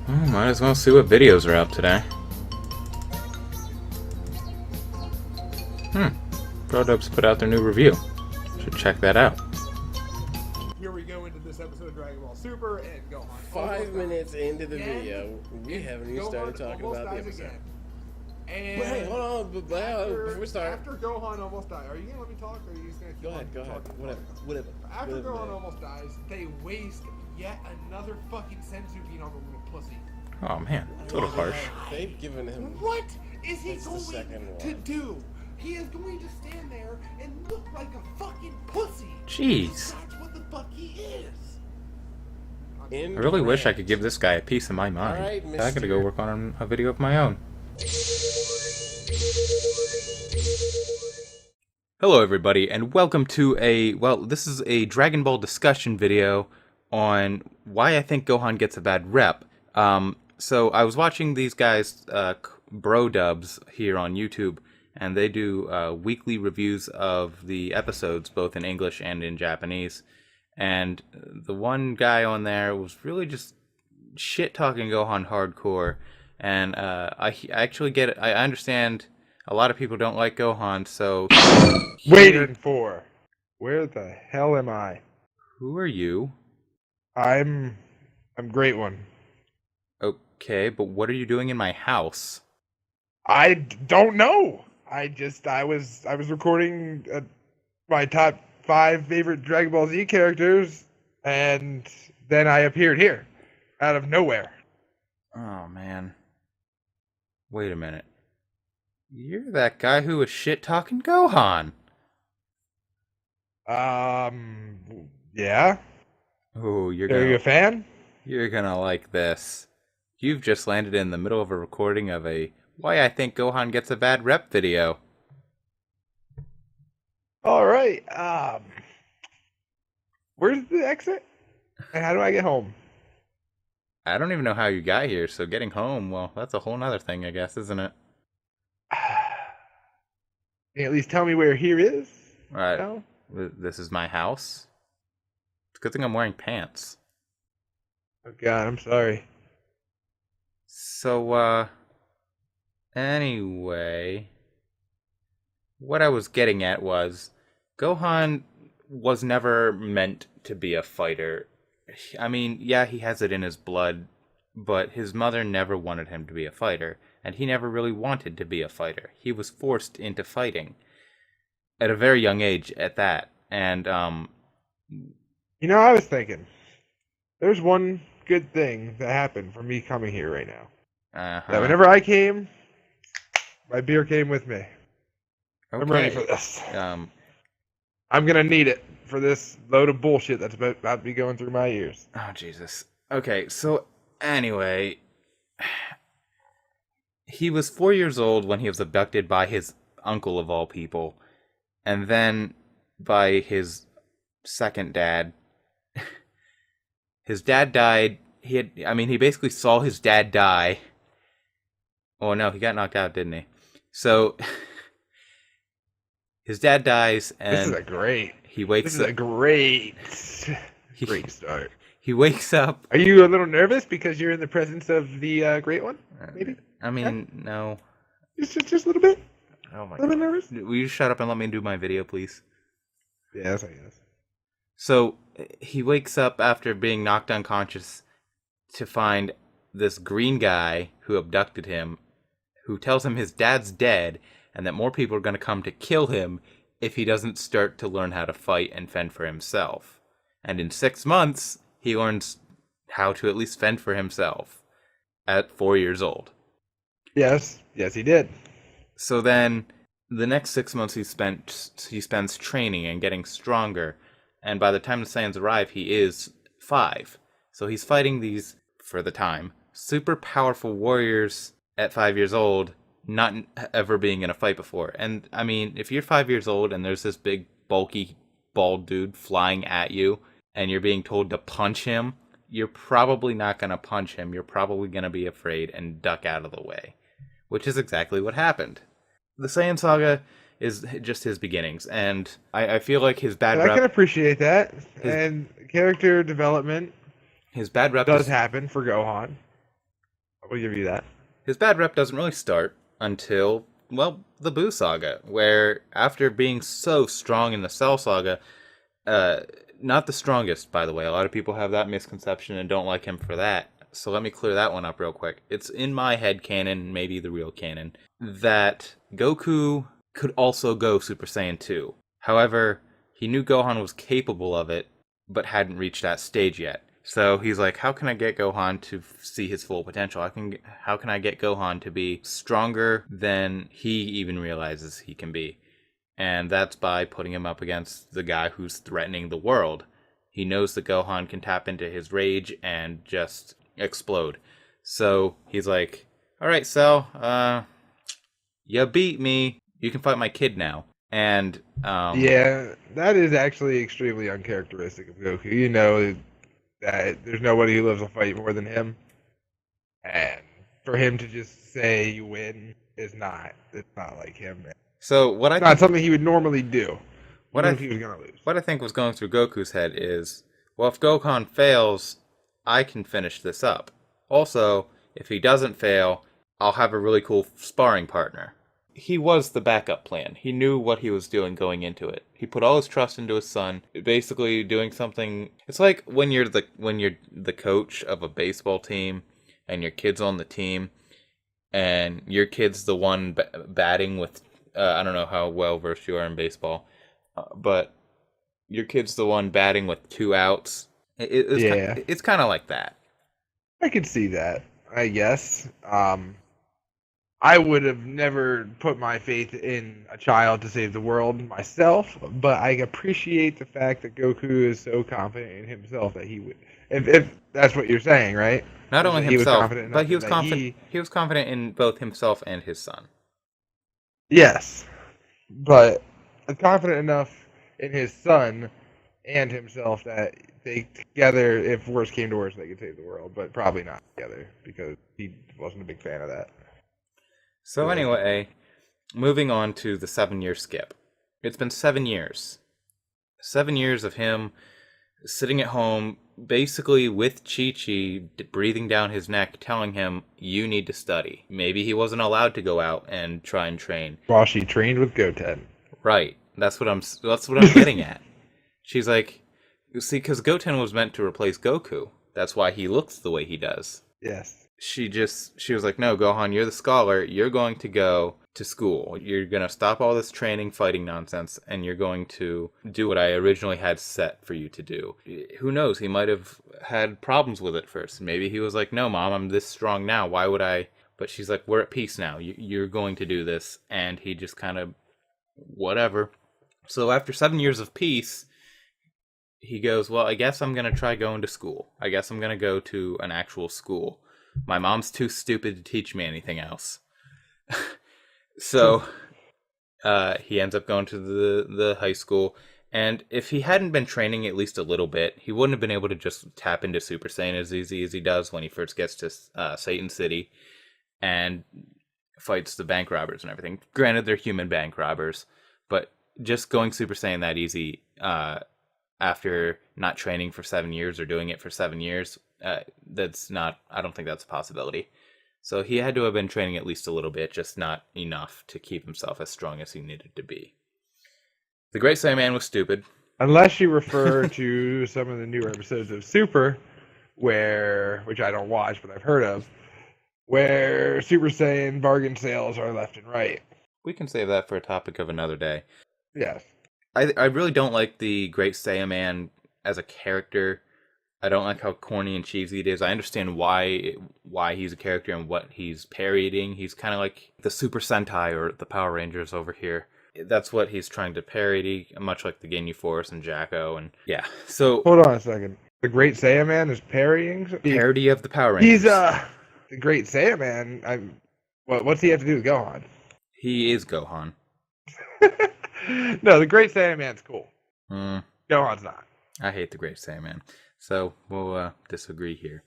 Well, might as well see what videos are up today. BroDubZ put out their new review. Should check that out. Here we go into this episode of Dragon Ball Super and Gohan. 5 minutes into the video, we haven't even started talking about the episode. And But hey, hold on, before we start. After Gohan almost died, are you gonna let me talk, or are you just gonna keep Go ahead, talking? whatever. After Whatever, Gohan man. almost dies, they waste yet another fucking senzu bean on the little pussy. Oh man, that's a little harsh. They've given him. What is he It's the going second to one. do? He is going to stand there and look like a fucking pussy. Jeez. That's what the fuck he is. I really wish I could give this guy a piece of my mind. Alright, I gotta go work on a video of my own. Hello everybody, and welcome to this is a Dragon Ball discussion video on why I think Gohan gets a bad rep. So I was watching these guys, BroDubZ, here on YouTube, and they do weekly reviews of the episodes, both in English and in Japanese. And the one guy on there was really just shit-talking Gohan hardcore. And I actually get it. I understand a lot of people don't like Gohan, so... Waiting for. Where the hell am I? Who are you? I'm Great One. Okay, but what are you doing in my house? I don't know. I was recording my top 5 favorite Dragon Ball Z characters, and then I appeared here, out of nowhere. Oh, man. Wait a minute. You're that guy who was shit-talking Gohan. Yeah. Oh, Are you a fan? You're gonna like this. You've just landed in the middle of a recording of a Why I Think Gohan Gets a Bad Rep video. All right. Where's the exit? And how do I get home? I don't even know how you got here, so getting home, well, that's a whole nother thing, I guess, isn't it? Can you at least tell me where here is? Right. No? This is my house. It's a good thing I'm wearing pants. Oh God, I'm sorry. So, anyway, what I was getting at was, Gohan was never meant to be a fighter. I mean, yeah, he has it in his blood, but his mother never wanted him to be a fighter, and he never really wanted to be a fighter. He was forced into fighting at a very young age at that, and, You know, I was thinking, there's one good thing that happened for me coming here right now. That whenever I came, my beer came with me. I'm ready for this. I'm gonna need it for this load of bullshit that's about to be going through my ears. Oh, Jesus. Okay, so anyway, he was 4 years old when he was abducted by his uncle of all people, and then by his second dad. His dad died. He basically saw his dad die. Oh no, he got knocked out, didn't he? So his dad dies, and This is a great great start. He wakes up. Are you a little nervous because you're in the presence of the Great One? Maybe. I mean, no. Just a little bit. Oh my A little bit God. nervous. Will you shut up and let me do my video, please? Yes, I guess. So he wakes up after being knocked unconscious to find this green guy who abducted him, who tells him his dad's dead and that more people are going to come to kill him if he doesn't start to learn how to fight and fend for himself. And in 6 months, he learns how to at least fend for himself at 4 years old. Yes, he did. So then, the next 6 months he spends training and getting stronger, and by the time the Saiyans arrive, he is 5. So he's fighting these, for the time, super powerful warriors at 5 years old, not ever being in a fight before. And, I mean, if you're 5 years old and there's this big, bulky, bald dude flying at you, and you're being told to punch him, you're probably not going to punch him. You're probably going to be afraid and duck out of the way. Which is exactly what happened. The Saiyan Saga is just his beginnings, and I feel like his bad I rep... can appreciate that. And character development His bad rep does happen for Gohan. I will give you that. His bad rep doesn't really start until, well, the Buu Saga, where after being so strong in the Cell Saga, not the strongest, by the way. A lot of people have that misconception and don't like him for that. So let me clear that one up real quick. It's in my head canon, maybe the real canon, that Goku could also go Super Saiyan 2. However, he knew Gohan was capable of it, but hadn't reached that stage yet. So he's like, how can I get Gohan to see his full potential? How can I get Gohan to be stronger than he even realizes he can be? And that's by putting him up against the guy who's threatening the world. He knows that Gohan can tap into his rage and just explode. So he's like, all right, Cell, you beat me. You can fight my kid now. And yeah, that is actually extremely uncharacteristic of Goku. You know that there's nobody who loves a fight more than him, and for him to just say you win is not. It's not like him. Man. So it's not something he would normally do. If he was gonna lose. What I think was going through Goku's head is, well, if Gohan fails, I can finish this up. Also, if he doesn't fail, I'll have a really cool sparring partner. He was the backup plan. He knew what he was doing going into it. He put all his trust into his son, basically doing something. It's like when you're the coach of a baseball team and your kid's on the team and your kid's the one batting with I don't know how well versed you are in baseball, but your kid's the one batting with 2 outs. It's kind of like that. I could see that, I guess. I would have never put my faith in a child to save the world myself, but I appreciate the fact that Goku is so confident in himself that he would. If that's what you're saying, right? Not only himself, but he was confident. He was confident in both himself and his son. Yes, but confident enough in his son and himself that they together, if worse came to worse, they could save the world, but probably not together because he wasn't a big fan of that. So anyway, moving on to the 7-year skip. It's been 7 years. 7 years of him sitting at home, basically with Chi-Chi breathing down his neck, telling him, you need to study. Maybe he wasn't allowed to go out and try and train. While she trained with Goten. Right. That's what I'm getting at. She's like, see, because Goten was meant to replace Goku. That's why he looks the way he does. Yes. She was like, no, Gohan, you're the scholar. You're going to go to school. You're going to stop all this training, fighting nonsense, and you're going to do what I originally had set for you to do. Who knows? He might have had problems with it first. Maybe he was like, no, Mom, I'm this strong now. Why would I? But she's like, we're at peace now. You're going to do this. And he just kind of, whatever. So after 7 years of peace, he goes, well, I guess I'm going to try going to school. I guess I'm going to go to an actual school. My mom's too stupid to teach me anything else. So he ends up going to the high school. And if he hadn't been training at least a little bit, he wouldn't have been able to just tap into Super Saiyan as easy as he does when he first gets to Satan City and fights the bank robbers and everything. Granted, they're human bank robbers, but just going Super Saiyan that easy after not training for 7 years or doing it for 7 years, I don't think that's a possibility. So he had to have been training at least a little bit, just not enough to keep himself as strong as he needed to be. The Great Saiyaman was stupid. Unless you refer to some of the newer episodes of Super, which I don't watch, but I've heard of, where Super Saiyan bargain sales are left and right. We can save that for a topic of another day. Yes. I really don't like the Great Saiyaman as a character. I don't like how corny and cheesy it is. I understand why he's a character and what he's parodying. He's kind of like the Super Sentai or the Power Rangers over here. That's what he's trying to parody, much like the Ginyu Force and Jacko. And yeah, so hold on a second. The Great Saiyaman is parodying parody of the Power Rangers. He's the Great Saiyaman. What's he have to do with Gohan? He is Gohan. No, the Great Saiyaman's cool. Gohan's not. I hate the Great Saiyaman. So we'll disagree here.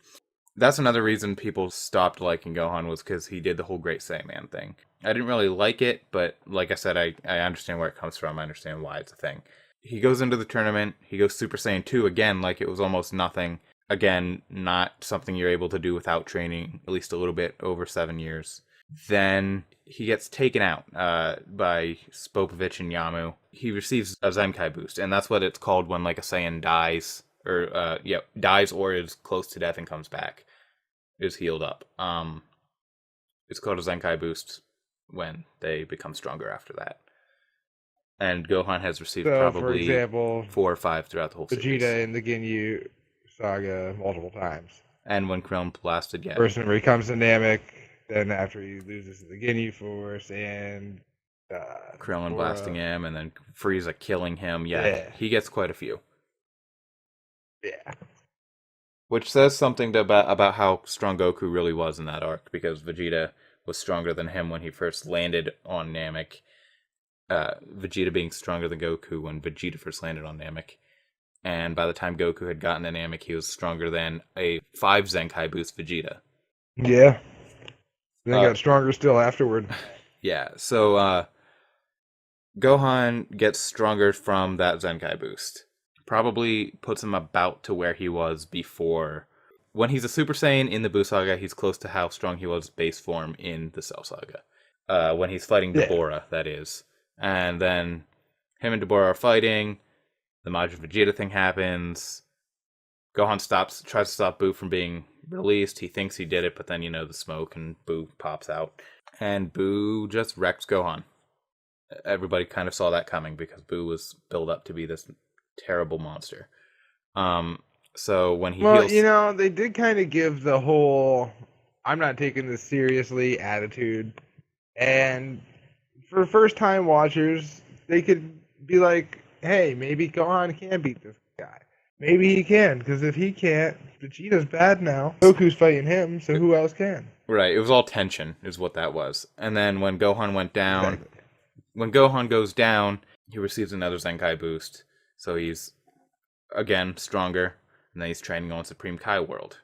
That's another reason people stopped liking Gohan was because he did the whole Great Saiyaman thing. I didn't really like it, but like I said, I understand where it comes from. I understand why it's a thing. He goes into the tournament. He goes Super Saiyan 2 again like it was almost nothing. Again, not something you're able to do without training, at least a little bit over 7 years. Then he gets taken out by Spopovich and Yamu. He receives a Zenkai boost, and that's what it's called when like a Saiyan dies, or dies or is close to death and comes back, is healed up. It's called a Zenkai boost when they become stronger after that. And Gohan has received probably, for example, 4 or 5 throughout the whole series. Vegeta in the Ginyu saga multiple times. And when Krillin blasted, yeah. First when he becomes a Namek, then after he loses the Ginyu Force, and Krillin blasting him, and then Frieza killing him. Yeah, he gets quite a few. Yeah. Which says something about how strong Goku really was in that arc, because Vegeta was stronger than him when he first landed on Namek. Vegeta being stronger than Goku when Vegeta first landed on Namek. And by the time Goku had gotten to Namek, he was stronger than a 5 Zenkai boost Vegeta. Yeah. Then got stronger still afterward. Yeah, so Gohan gets stronger from that Zenkai boost. Probably puts him about to where he was before. When he's a Super Saiyan in the Buu Saga, he's close to how strong he was base form in the Cell Saga. When he's fighting Deborah, that is. And then him and Deborah are fighting. The Majin Vegeta thing happens. Gohan tries to stop Buu from being released. He thinks he did it, but then, the smoke and Buu pops out. And Buu just wrecks Gohan. Everybody kind of saw that coming because Buu was built up to be this terrible monster. So when he heals... they did kind of give the whole I'm not taking this seriously attitude. And for first-time watchers, they could be like, hey, maybe Gohan can beat this guy. Maybe he can, because if he can't, Vegeta's bad now. Goku's fighting him, so who else can? Right, it was all tension, is what that was. And then when Gohan went down, when Gohan goes down, he receives another Zenkai boost. So he's, again, stronger, and then he's training on Supreme Kai World.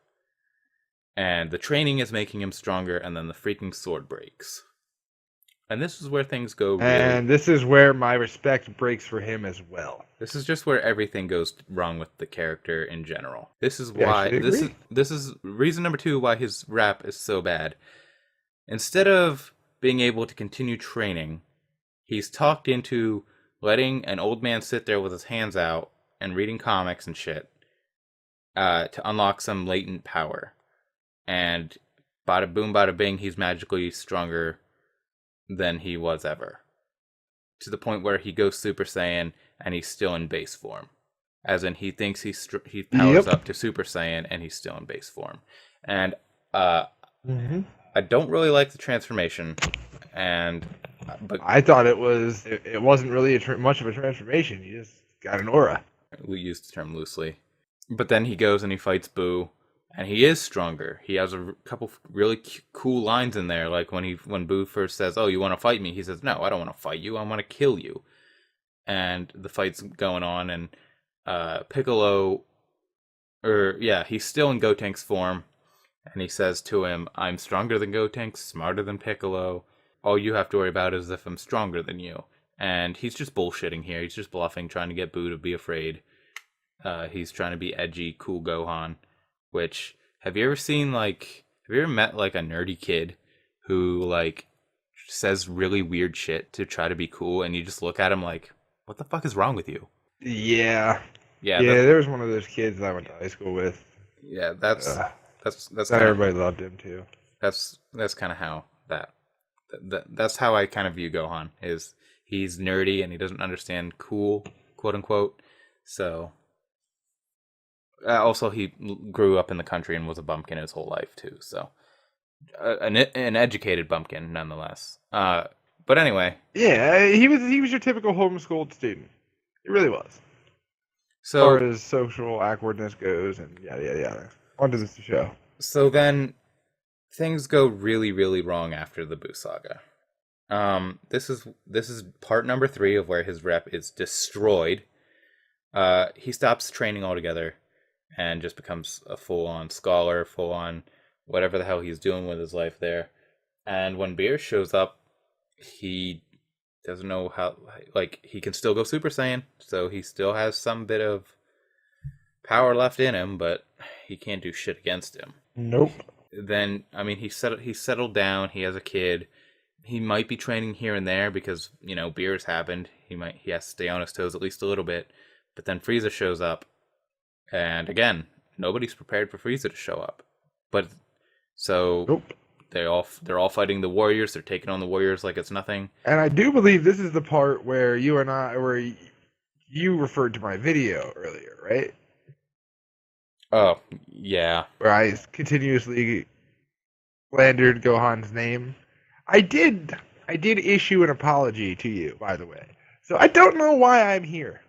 And the training is making him stronger, and then the freaking sword breaks. And this is where things go really... And this is where my respect breaks for him as well. This is just where everything goes wrong with the character in general. This is why... This is reason number 2 why his rap is so bad. Instead of being able to continue training, he's talked into letting an old man sit there with his hands out and reading comics and shit to unlock some latent power. And bada boom, bada bing, he's magically stronger than he was ever. To the point where he goes Super Saiyan and he's still in base form. As in, he thinks he powers up to Super Saiyan and he's still in base form. And I don't really like the transformation. But I thought it wasn't really much of a transformation. He just got an aura. We use the term loosely. But then he goes and he fights Buu. And he is stronger. He has a couple really cool lines in there, like when Buu first says, "Oh, you want to fight me?" He says, "No, I don't want to fight you. I want to kill you." And the fight's going on, and Piccolo, he's still in Gotenks form, and he says to him, "I'm stronger than Gotenks, smarter than Piccolo. All you have to worry about is if I'm stronger than you." And he's just bullshitting here. He's just bluffing, trying to get Buu to be afraid. He's trying to be edgy, cool Gohan. Which, have you ever met, like, a nerdy kid who, like, says really weird shit to try to be cool, and you just look at him like, what the fuck is wrong with you? Yeah. Yeah, there was one of those kids that I went to high school with. Yeah, that's everybody loved him, too. That's kind of how that's how I kind of view Gohan, is he's nerdy and he doesn't understand cool, quote unquote, so... Also, he grew up in the country and was a bumpkin his whole life, too. So, an educated bumpkin, nonetheless. But anyway. Yeah, he was your typical homeschooled student. He really was. So, as far as social awkwardness goes, and yada, yada, yada. On to the show. So then, things go really, really wrong after the Buu Saga. This is part number 3 of where his rep is destroyed. He stops training altogether. And just becomes a full-on scholar, full-on whatever the hell he's doing with his life there. And when Beerus shows up, he doesn't know how, like, he can still go Super Saiyan, so he still has some bit of power left in him, but he can't do shit against him. Nope. Then, I mean, he's settled down. He has a kid. He might be training here and there because, you know, beers happened. He has to stay on his toes at least a little bit. But then Frieza shows up, and again, nobody's prepared for Frieza to show up. But so Nope. they're all fighting the Warriors. They're taking on the Warriors like it's nothing. And I do believe this is the part where you referred to my video earlier, right? Oh, yeah. Where I continuously slandered Gohan's name. I did issue an apology to you, by the way. So I don't know why I'm here.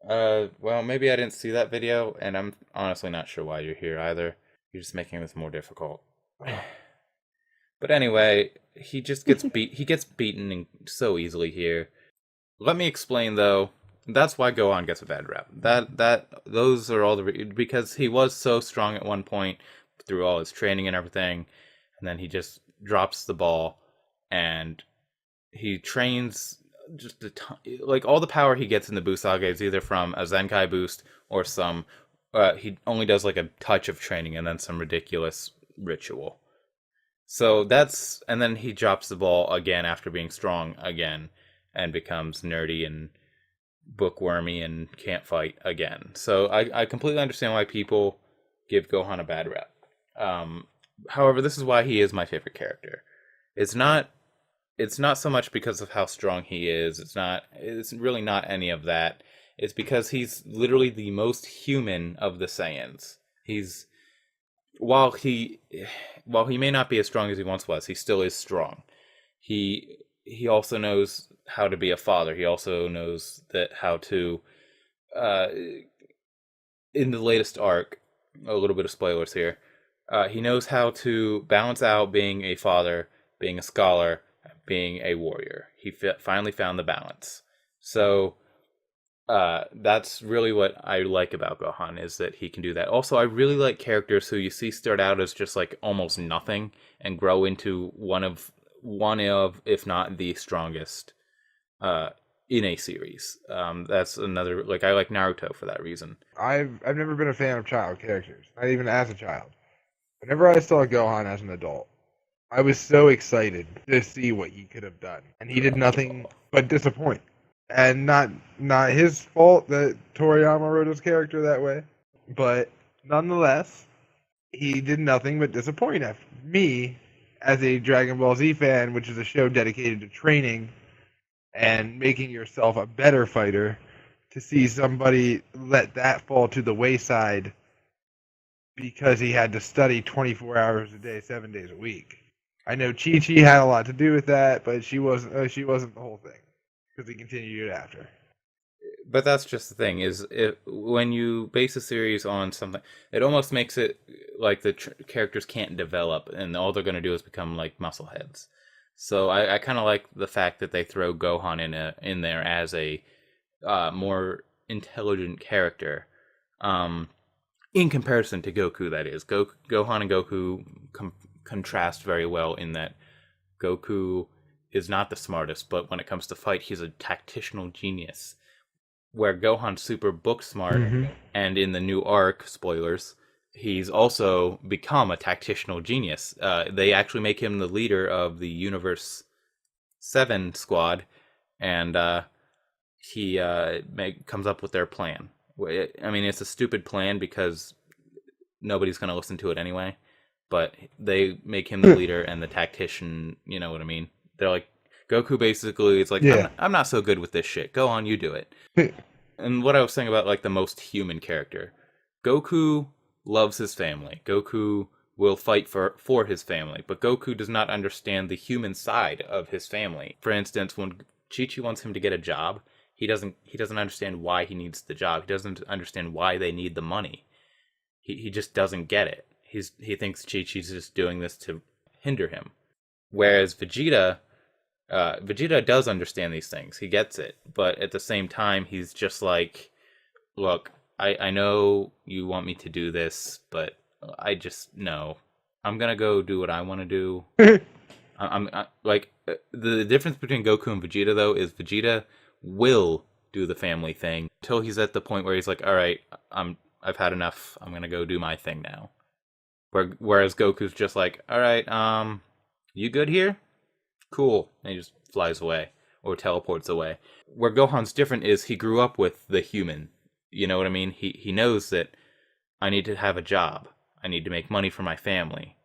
Well, maybe I didn't see that video, and I'm honestly not sure why you're here either. You're just making this more difficult. But anyway, he just gets he gets beaten so easily here. Let me explain though. That's why Gohan gets a bad rep. Those are all because he was so strong at one point through all his training and everything, and then he just drops the ball, and he trains just like all the power he gets in the Buu Saga is either from a Zenkai boost or some. He only does like a touch of training and then some ridiculous ritual. So and then he drops the ball again after being strong again and becomes nerdy and bookwormy and can't fight again. So I completely understand why people give Gohan a bad rep. However, this is why he is my favorite character. It's not so much because of how strong he is. It's really not any of that. It's because he's literally the most human of the Saiyans. While he may not be as strong as he once was, he still is strong. He also knows how to be a father. He also knows how to in the latest arc, a little bit of spoilers here. He knows how to balance out being a father, being a scholar, being a warrior. He finally found the balance. So that's really what I like about Gohan, is that he can do that. Also, I really like characters who you see start out as just like almost nothing and grow into one of, if not the strongest in a series. That's another, like, I like Naruto for that reason. I've never been a fan of child characters, not even as a child. Whenever I saw Gohan as an adult, I was so excited to see what he could have done, and he did nothing but disappoint. And not his fault that Toriyama wrote his character that way, but nonetheless, he did nothing but disappoint me as a Dragon Ball Z fan, which is a show dedicated to training and making yourself a better fighter. To see somebody let that fall to the wayside because he had to study 24 hours a day, 7 days a week. I know Chi-Chi had a lot to do with that, but she wasn't the whole thing. Because he continued it after. But that's just the thing, is when you base a series on something, it almost makes it like the characters can't develop, and all they're going to do is become like muscle heads. So I kind of like the fact that they throw Gohan in there as a more intelligent character, in comparison to Goku. That is, Gohan and Goku contrast very well in that Goku is not the smartest, but when it comes to fight, he's a tactical genius. Where Gohan's super book smart, and in the new arc, spoilers, he's also become a tactical genius. They actually make him the leader of the Universe 7 squad, and he comes up with their plan. I mean, it's a stupid plan because nobody's going to listen to it anyway, but they make him the leader and the tactician, you know what I mean? They're like, Goku basically is like, yeah. I'm not so good with this shit. Go on, you do it. And what I was saying about like the most human character, Goku loves his family. Goku will fight for his family, but Goku does not understand the human side of his family. For instance, when Chi-Chi wants him to get a job, he doesn't understand why he needs the job. He doesn't understand why they need the money. He just doesn't get it. He thinks Chi-Chi's just doing this to hinder him. Whereas Vegeta does understand these things. He gets it. But at the same time, he's just like, look, I know you want me to do this, but I just, no. I'm going to go do what I want to do. The difference between Goku and Vegeta, though, is Vegeta will do the family thing until he's at the point where he's like, all right, I'm I've had enough. I'm gonna go do my thing now. Whereas Goku's just like, all right, you good here? Cool. And he just flies away or teleports away. Where Gohan's different is he grew up with the human. You know what I mean? He knows that I need to have a job. I need to make money for my family.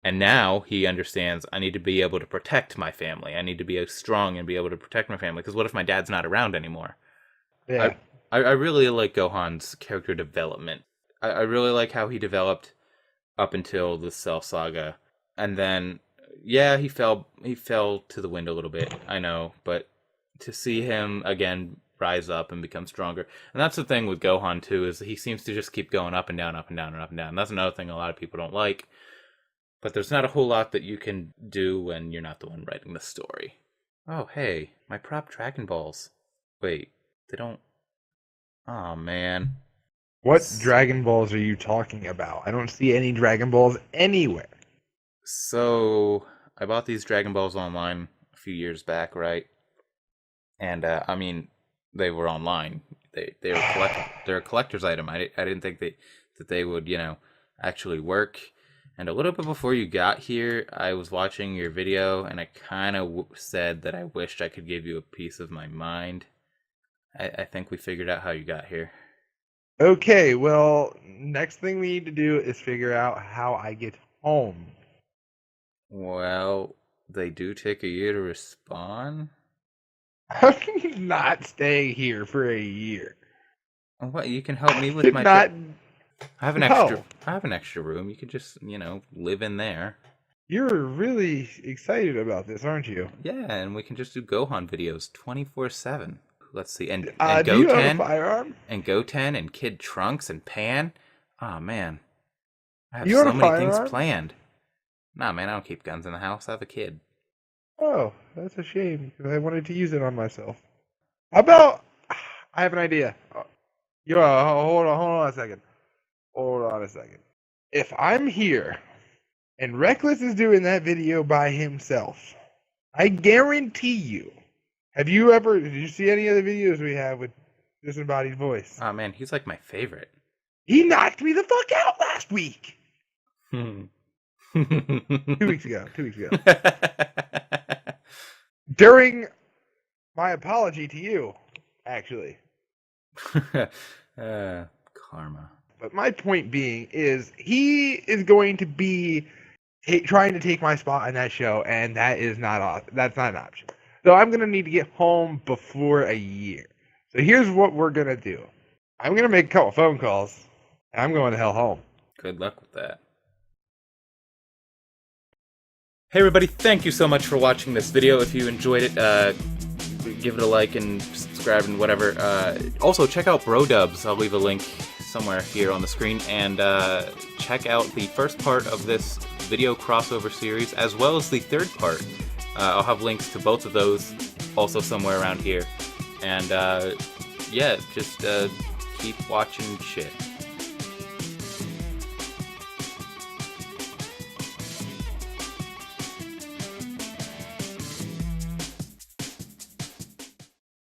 And now he understands I need to be able to protect my family. I need to be strong and be able to protect my family. Because what if my dad's not around anymore? Yeah. I really like Gohan's character development. I really like how he developed up until the Cell Saga. And then, yeah, he fell to the wind a little bit, I know. But to see him, again, rise up and become stronger. And that's the thing with Gohan, too, is he seems to just keep going up and down, up and down, and up and down. And that's another thing a lot of people don't like. But there's not a whole lot that you can do when you're not the one writing the story. Oh, hey, my prop Dragon Balls. Wait, they don't... Oh, man. What Dragon Balls are you talking about? I don't see any Dragon Balls anywhere. So, I bought these Dragon Balls online a few years back, right? And, I mean, they were online. They were they're a collector's item. I didn't think that they would, actually work. And a little bit before you got here, I was watching your video, and I kind of said that I wished I could give you a piece of my mind. I think we figured out how you got here. Okay, well, next thing we need to do is figure out how I get home. Well, they do take a year to respawn? I'm not staying here for a year. What, you can help me with my... I have an extra room. You could just, live in there. You're really excited about this, aren't you? Yeah, and we can just do Gohan videos 24/7. Let's see, and do you have a firearm? And Goten and Kid Trunks and Pan. Oh man, I have You so have a many things firearm? planned. Nah, man, I don't keep guns in the house. I have a kid. Oh, that's a shame because I wanted to use it on myself. How about? I have an idea. Hold on a second. Hold on a second. If I'm here and Reckless is doing that video by himself, I guarantee you. Did you see any of the videos we have with disembodied voice? Oh man, he's like my favorite. He knocked me the fuck out last week. 2 weeks ago. During my apology to you, actually. Karma. But my point being is he is going to be trying to take my spot in that show, and that's not an option. So I'm going to need to get home before a year. So here's what we're going to do. I'm going to make a couple phone calls, and I'm going the hell home. Good luck with that. Hey everybody, thank you so much for watching this video. If you enjoyed it, give it a like and subscribe and whatever. Also, check out BroDubZ. I'll leave a link somewhere here on the screen. And check out the first part of this video crossover series, as well as the third part. I'll have links to both of those also somewhere around here. And yeah, just keep watching shit.